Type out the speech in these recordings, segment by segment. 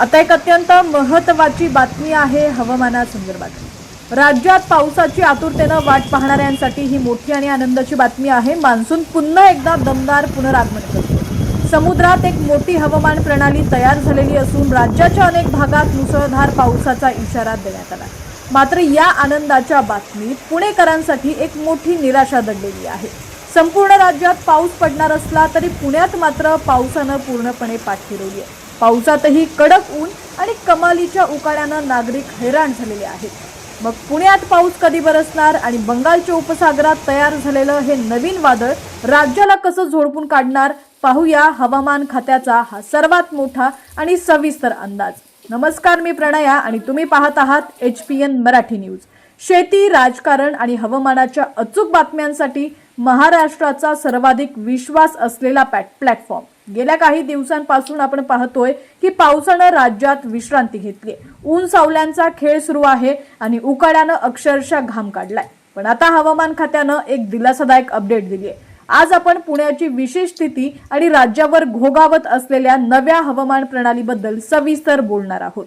आता एक अत्यंत महत्त्वाची बातमी आहे हवामानासंदर्भात. राज्यात पावसाची आतुरतेनं वाट पाहणाऱ्यांसाठी ही मोठी आणि आनंदाची बातमी आहे. मान्सून पुन्हा एकदा दमदार पुनरागमन करतो. समुद्रात एक मोठी हवामान प्रणाली तयार झालेली असून राज्याच्या अनेक भागात मुसळधार पावसाचा इशारा देण्यात आला. मात्र या आनंदाच्या बातमीत पुणेकरांसाठी एक मोठी निराशा दडलेली आहे. संपूर्ण राज्यात पाऊस पडणार असला तरी पुण्यात मात्र पावसानं पूर्णपणे पाठ फिरवली आहे. पावसातही कडक ऊन आणि कमालीच्या उकाड्यानं नागरिक हैराण झालेले आहेत. मग पुण्यात पाऊस कधी बरसणार आणि बंगालच्या उपसागरात तयार झालेलं हे नवीन वादळ राज्याला कसं झोडपून काढणार, पाहूया हवामान खात्याचा हा सर्वात मोठा आणि सविस्तर अंदाज. नमस्कार, मी प्रणया आणि तुम्ही पाहत आहात HPN मराठी न्यूज. शेती, राजकारण आणि हवामानाच्या अचूक बातम्यांसाठी महाराष्ट्राचा सर्वाधिक विश्वास असलेला प्लॅटफॉर्म. गेल्या काही दिवसांपासून आपण पाहतोय की पावसानं राज्यात विश्रांती घेतली. ऊन सावल्यांचा खेळ सुरू आहे आणि उकाड्यानं अक्षरशः घाम काढलाय. पण आता हवामान खात्यानं एक दिलासादायक अपडेट दिली आहे. आज आपण पुण्याची विशेष स्थिती आणि राज्यावर घोगावत असलेल्या नव्या हवामान प्रणालीबद्दल सविस्तर बोलणार आहोत.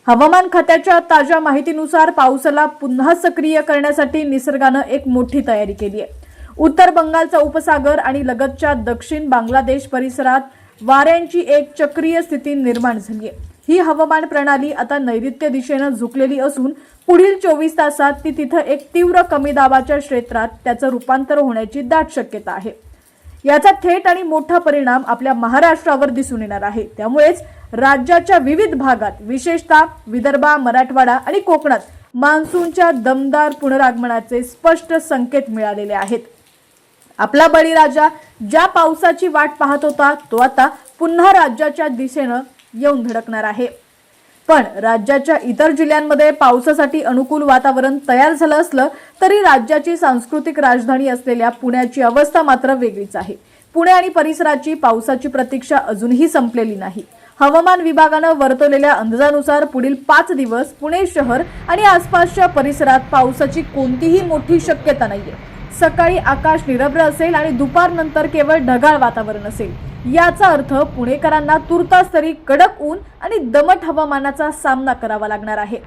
हवामान खात्याच्या ताज्या माहितीनुसार पावसाला पुन्हा सक्रिय करण्यासाठी निसर्गानं एक मोठी तयारी केली आहे. उत्तर बंगालचा उपसागर आणि लगतच्या दक्षिण बांगलादेश परिसरात वाऱ्यांची एक चक्रीय स्थिती निर्माण झाली आहे. ही हवामान प्रणाली आता नैऋत्य दिशेनं झुकलेली असून पुढील 24 तासात ती तिथं एक तीव्र कमी दाबाच्या क्षेत्रात त्याचं रूपांतर होण्याची दाट शक्यता आहे. याचा थेट आणि मोठा परिणाम आपल्या महाराष्ट्रावर दिसून येणार आहे. त्यामुळेच राज्याच्या विविध भागात, विशेषतः विदर्भ, मराठवाडा आणि कोकणात मान्सूनच्या दमदार पुनरागमनाचे स्पष्ट संकेत मिळालेले आहेत. आपला बळीराजा ज्या पावसाची वाट पाहत होता तो आता पुन्हा राज्याच्या दिशेनं येऊन धडकणार आहे. पण राज्याच्या इतर जिल्ह्यांमध्ये पावसासाठी अनुकूल वातावरण तयार झालं असलं तरी राज्याची सांस्कृतिक राजधानी असलेल्या पुण्याची अवस्था मात्र वेगळीच आहे. पुणे आणि परिसराची पावसाची प्रतीक्षा अजूनही संपलेली नाही. हवामान विभागानं वर्तवलेल्या अंदाजानुसार पुढील 5 दिवस पुणे शहर आणि आसपासच्या परिसरात पावसाची कोणतीही मोठी शक्यता नाहीये. सकाळी आकाश निरभ्र असेल आणि दुपारनंतर केवळ ढगाळ वातावरण असेल. याचा अर्थ पुणेकरांना तुर्तास तरी कडक ऊन आणि दमट हवामानाचा सामना करावा लागणार आहे.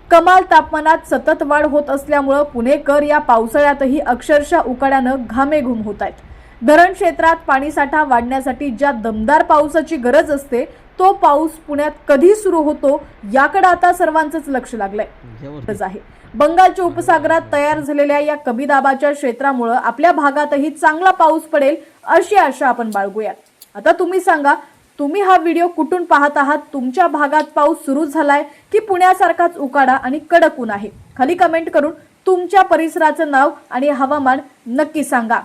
कमाल तापमानात सतत वाढ होत असल्यामुळे पुणेकर या पावसाळ्यातही अक्षरशः उकाड्यानं घामेघूम होत आहेत. धरण क्षेत्रात पाणीसाठा वाढण्यासाठी ज्या दमदार पावसाची गरज असते तो पाऊस पुण्यात कधी सुरू होतो याकडे आता सर्वांचंच लक्ष लागलंय. बंगालच्या उपसागरात तयार झालेल्या या कमी दाबाच्या क्षेत्रामुळे आपल्या भागातही चांगला पाऊस पडेल अशी आशा आपण बाळगूयात. आता तुम्ही सांगा, तुम्ही हा व्हिडिओ कुठून पाहत आहात? तुमच्या भागात पाऊस सुरू झालाय की पुण्यासारखाच उकाडा आणि कडक ऊन आहे? खाली कमेंट करून तुमच्या परिसराचं नाव आणि हवामान नक्की सांगा.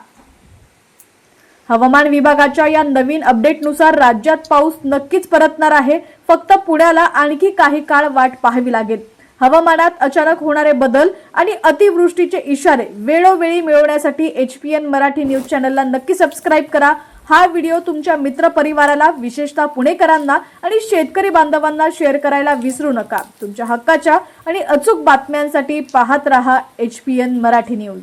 हवामान विभागाच्या या नवीन अपडेटनुसार राज्यात पाऊस नक्कीच परतणार आहे. फक्त पुण्याला आणखी काही काळ वाट पाहावी लागेल. हवामानात अचानक होणारे बदल आणि अतिवृष्टीचे इशारे वेळोवेळी मिळवण्यासाठी HPN मराठी न्यूज चॅनलला नक्की सबस्क्राईब करा. हा व्हिडिओ तुमच्या मित्रपरिवाराला, विशेषतः पुणेकरांना आणि शेतकरी बांधवांना शेअर करायला विसरू नका. तुमच्या हक्काच्या आणि अचूक बातम्यांसाठी पाहत रहा HPN मराठी न्यूज.